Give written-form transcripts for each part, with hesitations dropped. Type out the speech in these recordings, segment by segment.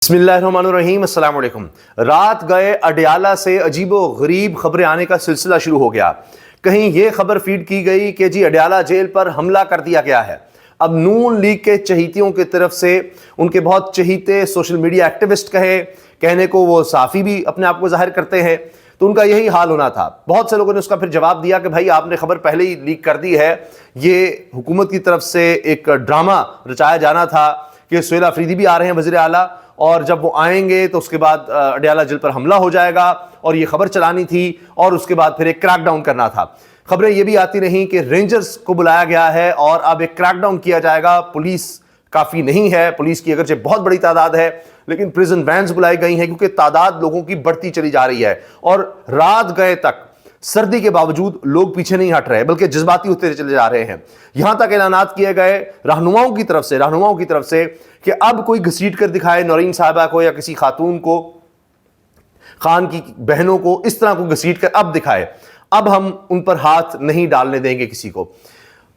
बिस्मिल्लाहिर्रहमानिर्रहीम, अस्सलाम वालेकुम। रात गए अडयाला से अजीबो गरीब खबरें आने का सिलसिला शुरू हो गया। कहीं ये खबर फीड की गई कि जी अडयाला जेल पर हमला कर दिया गया है। अब नून लीग के चहीतियों की तरफ से उनके बहुत चहीते सोशल मीडिया एक्टिविस्ट कहने को वो साफ़ी भी अपने आप को जाहिर करते हैं, तो उनका यही हाल होना था। बहुत से लोगों ने उसका फिर जवाब दिया कि भाई आपने खबर पहले ही लीक कर दी है, ये हुकूमत की तरफ से एक ड्रामा रचाया जाना था कि सुहेल अफरीदी भी आ रहे हैं वज़ीर आला, और जब वो आएंगे तो उसके बाद अडयाला जेल पर हमला हो जाएगा और ये खबर चलानी थी और उसके बाद फिर एक क्रैकडाउन करना था। खबरें ये भी आती रहीं कि रेंजर्स को बुलाया गया है और अब एक क्रैकडाउन किया जाएगा। पुलिस काफ़ी नहीं है, पुलिस की अगरचे बहुत बड़ी तादाद है, लेकिन प्रिजन वैन्स बुलाई गई हैं क्योंकि तादाद लोगों की बढ़ती चली जा रही है। और रात गए तक सर्दी के बावजूद लोग पीछे नहीं हट रहे बल्कि जज्बाती होते चले जा रहे हैं। यहां तक ऐलानात किए गए रहनुमाओं की तरफ से कि अब कोई घसीट कर दिखाए नौरीन साहिबा को या किसी खातून को, खान की बहनों को, इस तरह को घसीट कर अब दिखाए, अब हम उन पर हाथ नहीं डालने देंगे किसी को।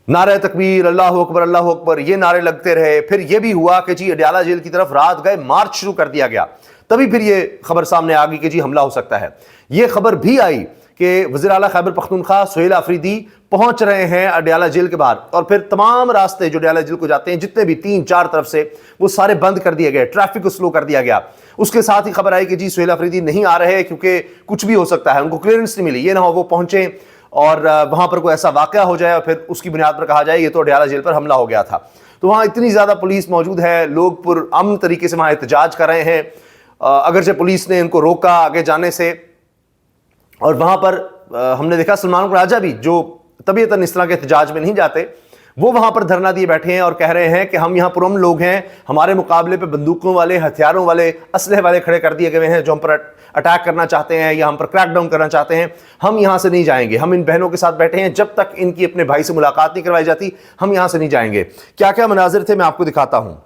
नारे तकबीर, अल्लाह अकबर ये नारे लगते रहे। फिर ये भी हुआ कि जी अडयाला जेल की तरफ रात गए मार्च शुरू कर दिया गया। तभी फिर ये खबर सामने आ गई कि जी हमला हो सकता है। ये खबर भी आई कि वज़ीर आला खैबर पख्तूनख्वा सुहेल अफरीदी पहुंच रहे हैं अडयाला जेल के बाहर, और फिर तमाम रास्ते जो अडयाला जेल को जाते हैं जितने भी 3-4 तरफ से, वो सारे बंद कर दिए गए, ट्रैफिक को स्लो कर दिया गया। उसके साथ ही खबर आई कि जी सुहेल अफरीदी नहीं आ रहे क्योंकि कुछ भी हो सकता है, उनको क्लियरेंस नहीं मिली। ये ना हो वो पहुंचे और वहां पर कोई ऐसा वाकया हो जाए और फिर उसकी बुनियाद पर कहा जाए ये तो अडयाला जेल पर हमला हो गया था। तो वहाँ इतनी ज़्यादा पुलिस मौजूद है, लोग पुरअमन तरीके से वहाँ एहतजाज कर रहे हैं, अगरचे पुलिस ने इनको रोका आगे जाने से। और वहाँ पर हमने देखा सलमान राजा भी, जो तबीयतन इस तरह के एहतजाज में नहीं जाते, वो वहाँ पर धरना दिए बैठे हैं और कह रहे हैं कि हम यहाँ पुरअमन लोग हैं, हमारे मुकाबले पे बंदूकों वाले, हथियारों वाले, असलहे वाले खड़े कर दिए गए हैं जो हम पर अटैक करना चाहते हैं या हम पर क्रैकडाउन करना चाहते हैं। हम यहाँ से नहीं जाएंगे, हम इन बहनों के साथ बैठे हैं, जब तक इनकी अपने भाई से मुलाकात नहीं करवाई जाती हम यहाँ से नहीं जाएंगे। क्या क्या मनाजिर थे मैं आपको दिखाता हूँ।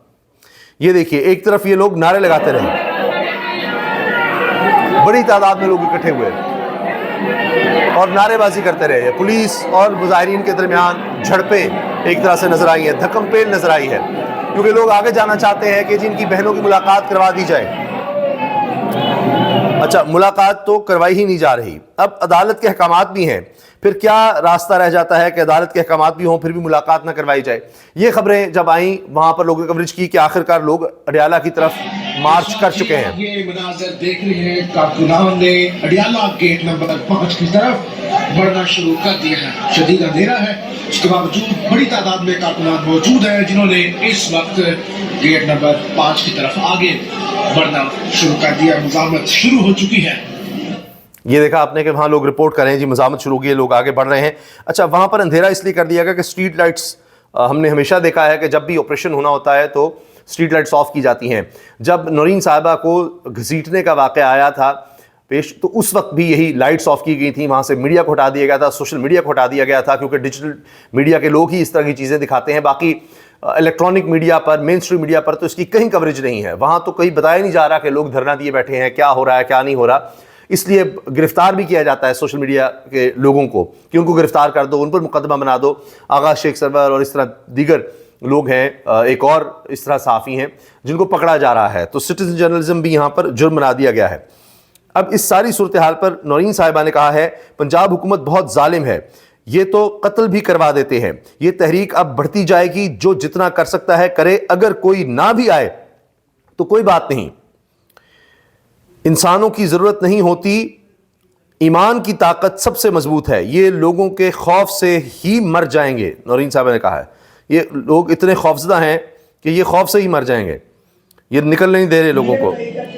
ये देखिए, एक तरफ ये लोग नारे लगाते रहे, बड़ी तादाद में लोग इकट्ठे हुए और नारेबाजी करते रहे। पुलिस और मुजाहिरीन के दरमियान झड़पें एक तरह से नजर आई है, धक्कम-पेल नजर आई है, क्योंकि लोग आगे जाना चाहते हैं कि जिनकी बहनों की मुलाकात करवा दी जाए। अच्छा, मुलाकात तो करवाई ही नहीं जा रही। अब अदालत के अहकामात भी हैं, फिर क्या रास्ता रह जाता है कि अदालत के अहकामात भी हों फिर भी मुलाकात ना करवाई जाए। ये खबरें जब आई, वहां पर लोगों ने कवरेज की कि आखिरकार लोग अडयाला की तरफ मार्च कर चुके हैं। ये मनाज़र देख रहे हैं, कारकुनान ने अडयाला गेट नंबर 5 की तरफ बढ़ना शुरू कर दिया है। शदीद अंधेरा है, उसके बावजूद बड़ी तादाद में कारकुनान मौजूद हैं जिन्होंने इस वक्त गेट नंबर 5 की तरफ आगे बढ़ना शुरू कर दिया। मज़ामत शुरू हो चुकी है। ये देखा आपने कि वहाँ लोग रिपोर्ट कर रहे हैं जी मज़ामत शुरू की है, लोग आगे बढ़ रहे हैं। अच्छा, वहाँ पर अंधेरा इसलिए कर दिया गया कि स्ट्रीट लाइट्स, हमने हमेशा देखा है कि जब भी ऑपरेशन होना होता है तो स्ट्रीट लाइट्स ऑफ की जाती हैं। जब नौरीन साहिबा को घसीटने का वाक़या आया था पेश, तो उस वक्त भी यही लाइट्स ऑफ की गई थी, वहाँ से मीडिया को हटा दिया गया था, सोशल मीडिया को हटा दिया गया था, क्योंकि डिजिटल मीडिया के लोग ही इस तरह की चीज़ें दिखाते हैं। बाकी इलेक्ट्रॉनिक मीडिया पर, मेन स्ट्रीम मीडिया पर तो इसकी कहीं कवरेज नहीं है। वहाँ तो कहीं बताया नहीं जा रहा कि लोग धरना दिए बैठे हैं, क्या हो रहा है क्या नहीं हो रहा। इसलिए गिरफ्तार भी किया जाता है सोशल मीडिया के लोगों को कि उनको गिरफ्तार कर दो, उन पर मुकदमा बना दो। आगा शेख सरवर और इस तरह दीगर लोग हैं, एक और इस तरह साफ़ी हैं जिनको पकड़ा जा रहा है। तो सिटीजन जर्नलिज्म भी यहाँ पर जुर्म बना दिया गया है। अब इस सारी सूरत हाल पर नौरीन साहिबा ने कहा है पंजाब हुकूमत बहुत जालिम है, ये तो कत्ल भी करवा देते हैं। ये तहरीक अब बढ़ती जाएगी, जो जितना कर सकता है करे, अगर कोई ना भी आए तो कोई बात नहीं। इंसानों की ज़रूरत नहीं होती, ईमान की ताकत सबसे मजबूत है, ये लोगों के खौफ से ही मर जाएंगे। नौरीन साहब ने कहा है ये लोग इतने खौफजदा हैं कि ये खौफ से ही मर जाएंगे, ये निकल नहीं दे रहे लोगों को।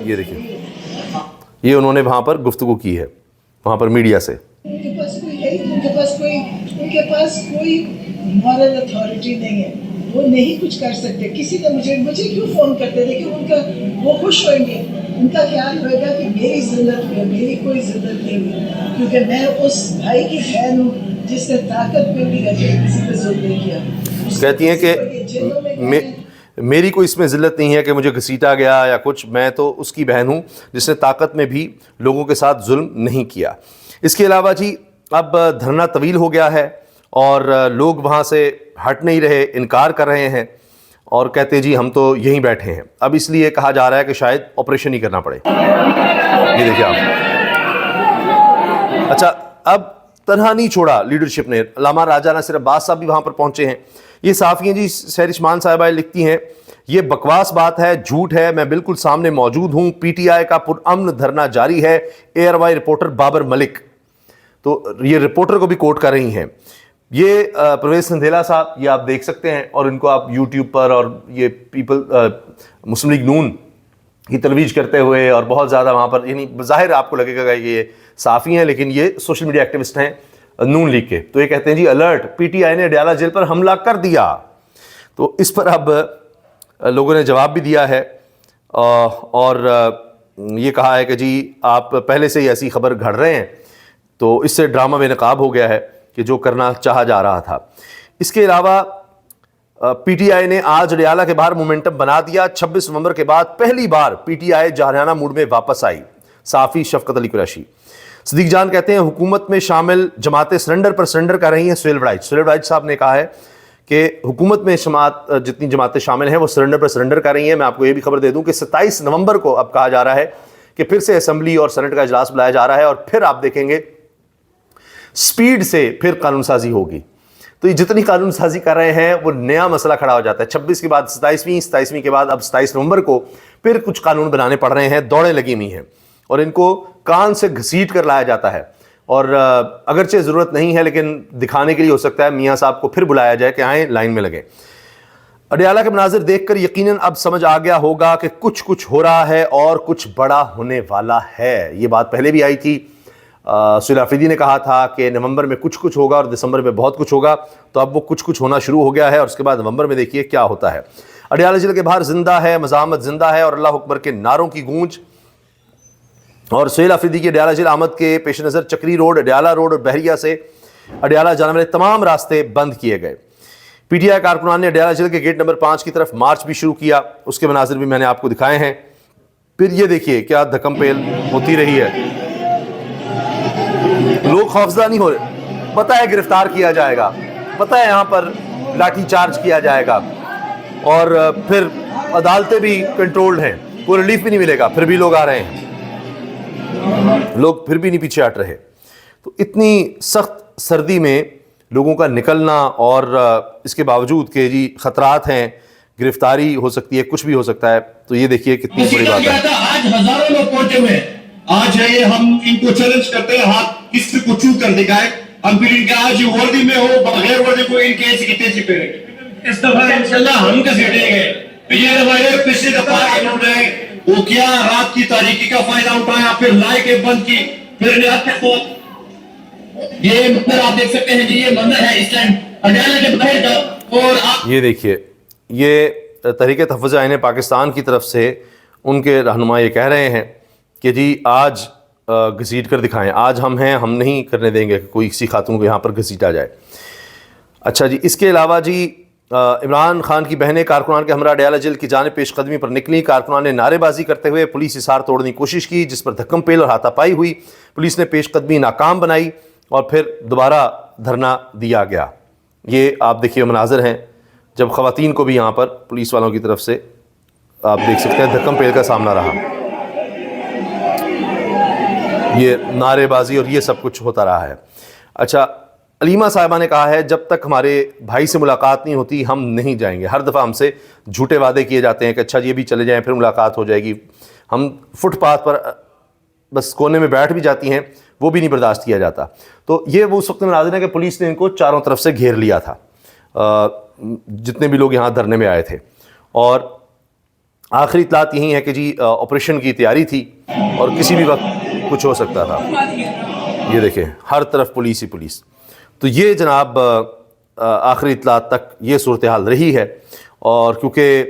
ये देखिए, ये उन्होंने वहाँ पर गुफ्तगू की है, वहाँ पर मीडिया से। उनके पास कोई मॉरल अथॉरिटी नहीं है, वो नहीं कुछ कर सकते। किसी का मुझे क्यों फ़ोन करते थे कि उनका वो खुश होंगे, उनका ख्याल होगा कि मेरी जिल्लत हुई, मेरी कोई जिल्लत नहीं हुई, क्योंकि मैं उस भाई की बहन हूँ जिसने ताकत में भी रखे किसी पे जुल्म नहीं किया। कहती हैं कि मेरी कोई इसमें ज़िल्लत नहीं है कि मुझे घसीटा गया या कुछ, मैं तो उसकी बहन हूँ जिसने ताकत में भी लोगों के साथ जुल्म नहीं किया। इसके अलावा जी अब धरना तवील हो गया है और लोग वहाँ से हट नहीं रहे, इनकार कर रहे हैं اور کہتے ہیں جی ہم تو یہیں بیٹھے ہیں. اب اس لیے کہا جا رہا ہے کہ شاید آپریشن ہی کرنا پڑے. یہ دیکھیں آپ. اچھا اب تنہا نہیں چھوڑا لیڈرشپ نے. علامہ راجہ ناصر عباس صاحب بھی وہاں پر پہنچے ہیں. یہ صحافی ہیں جی سہرشمان صاحبہ لکھتی ہیں یہ بکواس بات ہے, جھوٹ ہے, میں بالکل سامنے موجود ہوں. پی ٹی آئی کا پرامن دھرنا جاری ہے. اے آر وائی رپورٹر بابر ملک, تو یہ رپورٹر کو بھی کوٹ کر رہی ہیں. یہ پرویز سندھیلا صاحب, یہ آپ دیکھ سکتے ہیں, اور ان کو آپ یوٹیوب پر اور یہ مسلم لیگ نون کی ترویج کرتے ہوئے اور بہت زیادہ وہاں پر, یعنی بظاہر آپ کو لگے گا کہ یہ صحافی ہیں لیکن یہ سوشل میڈیا ایکٹیوسٹ ہیں نون لیگ کے. تو یہ کہتے ہیں جی الرٹ, پی ٹی آئی نے اڈیالہ جیل پر حملہ کر دیا. تو اس پر اب لوگوں نے جواب بھی دیا ہے اور یہ کہا ہے کہ جی آپ پہلے سے ہی ایسی خبر گھڑ رہے ہیں, تو اس سے ڈرامہ بے نقاب ہو گیا ہے کہ جو کرنا چاہا جا رہا تھا. اس کے علاوہ پی ٹی آئی نے آج اڈیالہ کے باہر مومنٹم بنا دیا. 26 نومبر کے بعد پہلی بار پی ٹی آئی جارحانہ موڈ میں واپس آئی. صحافی شفقت علی قریشی. صدیق جان کہتے ہیں حکومت میں شامل جماعتیں سرنڈر پر سرنڈر کر رہی ہیں. سہیل وڑائچ صاحب نے کہا ہے کہ حکومت میں جتنی جماعتیں شامل ہیں وہ سرنڈر پر سرنڈر کر رہی ہیں. میں آپ کو یہ بھی خبر دے دوں کہ 27 نومبر کو اب کہا جا رہا ہے کہ پھر سے اسمبلی اور سینٹ کا اجلاس بلایا جا رہا ہے, اور پھر آپ دیکھیں گے سپیڈ سے پھر قانون سازی ہوگی. تو یہ جتنی قانون سازی کر رہے ہیں وہ نیا مسئلہ کھڑا ہو جاتا ہے. 26 کے بعد 27ویں کے بعد اب 27 نومبر کو پھر کچھ قانون بنانے پڑ رہے ہیں. دوڑیں لگی ہوئی ہیں اور ان کو کان سے گھسیٹ کر لایا جاتا ہے, اور اگرچہ ضرورت نہیں ہے لیکن دکھانے کے لیے ہو سکتا ہے میاں صاحب کو پھر بلایا جائے کہ آئیں لائن میں لگیں. اڈیالہ کے مناظر دیکھ کر یقیناً اب سمجھ آ گیا ہوگا کہ کچھ ہو رہا ہے اور کچھ بڑا ہونے والا ہے. یہ بات پہلے بھی آئی تھی. سہیل آفریدی نے کہا تھا کہ نومبر میں کچھ ہوگا اور دسمبر میں بہت کچھ ہوگا, تو اب وہ کچھ ہونا شروع ہو گیا ہے, اور اس کے بعد نومبر میں دیکھیے کیا ہوتا ہے. اڈیالہ جیل کے باہر زندہ ہے, مزاحمت زندہ ہے اور اللہ اکبر کے نعروں کی گونج. اور سہیل آفریدی کی اڈیالہ جیل آمد کے پیش نظر چکری روڈ, اڈیالہ روڈ اور بحریہ سے اڈیالہ جانے والے تمام راستے بند کیے گئے. پی ٹی آئی کارکنان نے اڈیالہ جیل کے گیٹ نمبر 5 کی طرف مارچ بھی شروع کیا. اس کے مناظر بھی میں نے آپ کو دکھائے ہیں. پھر یہ دیکھیے کیا دھکم پیل ہوتی رہی ہے. لوگ خوفزدہ نہیں ہو رہے, پتہ ہے گرفتار کیا جائے گا, پتہ ہے یہاں پر لاٹھی چارج کیا جائے گا, اور پھر عدالتیں بھی کنٹرولڈ ہیں, کوئی ریلیف بھی نہیں ملے گا, پھر بھی لوگ آ رہے ہیں, لوگ پھر بھی نہیں پیچھے ہٹ رہے. تو اتنی سخت سردی میں لوگوں کا نکلنا, اور اس کے باوجود کہ جی خطرات ہیں, گرفتاری ہو سکتی ہے, کچھ بھی ہو سکتا ہے. تو یہ دیکھیے کتنی بڑی بات ہے. آج ہزاروں لوگ پہنچے ہوئے, آج ہے ہم ان کو چیلنج کرتے ہیں ہاتھ کس کو چو کر دکھائے. ہم پھر ان کے آج وردی میں ہو بغیر وردی کو ان کے ایسی کتنے سے پھیرے. اس دفعہ انشاءاللہ ہم کا سیٹیں گے. پچھلی دفعہ انہوں نے وہ کیا رات کی تاریکی کا فائدہ اٹھایا, پھر لائٹیں بند کی, پھر یہ منظر آپ دیکھ سکتے ہیں جی, یہ منظر ہے اس ٹائم اڈیالہ کے باہر کا. اور آپ یہ دیکھیے یہ تحریک تحفظ آئین پاکستان کی طرف سے ان کے رہنما یہ کہہ رہے ہیں کہ جی آج گھسیٹ کر دکھائیں, آج ہم ہیں, ہم نہیں کرنے دیں گے کہ کوئی کسی خاتون کو یہاں پر گھسیٹا جائے. اچھا جی, اس کے علاوہ جی عمران خان کی بہنیں کارکنان کے ہمراہ اڈیالہ جیل کی جانب پیش قدمی پر نکلی. کارکنان نے نعرے بازی کرتے ہوئے پولیس حصار توڑنے کی کوشش کی, جس پر دھکم پیل اور ہاتھا پائی ہوئی. پولیس نے پیش قدمی ناکام بنائی اور پھر دوبارہ دھرنا دیا گیا. یہ آپ دیکھیے مناظر ہیں جب خواتین کو بھی یہاں پر پولیس والوں کی طرف سے آپ دیکھ سکتے ہیں دھکم پیل کا سامنا رہا. یہ نعرے بازی اور یہ سب کچھ ہوتا رہا ہے. اچھا, علیمہ صاحبہ نے کہا ہے جب تک ہمارے بھائی سے ملاقات نہیں ہوتی ہم نہیں جائیں گے. ہر دفعہ ہم سے جھوٹے وعدے کیے جاتے ہیں کہ اچھا یہ بھی چلے جائیں پھر ملاقات ہو جائے گی. ہم فٹ پاتھ پر بس کونے میں بیٹھ بھی جاتی ہیں, وہ بھی نہیں برداشت کیا جاتا. تو یہ وہ اس وقت مناظر ہے کہ پولیس نے ان کو چاروں طرف سے گھیر لیا تھا, جتنے بھی لوگ یہاں دھرنے میں آئے تھے. اور آخری اطلاعات یہی ہے کہ جی آپریشن کی تیاری تھی اور کسی بھی وقت کچھ ہو سکتا تھا. یہ دیکھیں ہر طرف پولیس ہی پولیس. تو یہ جناب آخری اطلاعات تک یہ صورتحال رہی ہے. اور کیونکہ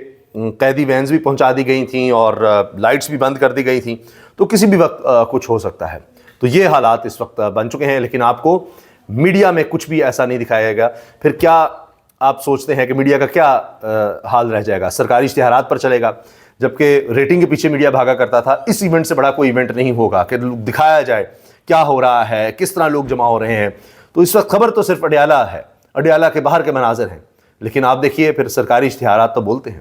قیدی وینز بھی پہنچا دی گئی تھیں اور لائٹس بھی بند کر دی گئی تھیں, تو کسی بھی وقت کچھ ہو سکتا ہے. تو یہ حالات اس وقت بن چکے ہیں, لیکن آپ کو میڈیا میں کچھ بھی ایسا نہیں دکھایا گا. پھر کیا آپ سوچتے ہیں کہ میڈیا کا کیا حال رہ جائے گا؟ سرکاری اشتہارات پر چلے گا, جبکہ ریٹنگ کے پیچھے میڈیا بھاگا کرتا تھا. اس ایونٹ سے بڑا کوئی ایونٹ نہیں ہوگا کہ دکھایا جائے کیا ہو رہا ہے, کس طرح لوگ جمع ہو رہے ہیں. تو اس وقت خبر تو صرف اڈیالہ ہے, اڈیالہ کے باہر کے مناظر ہیں. لیکن آپ دیکھیے پھر سرکاری اشتہارات تو بولتے ہیں.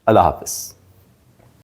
اللہ حافظ.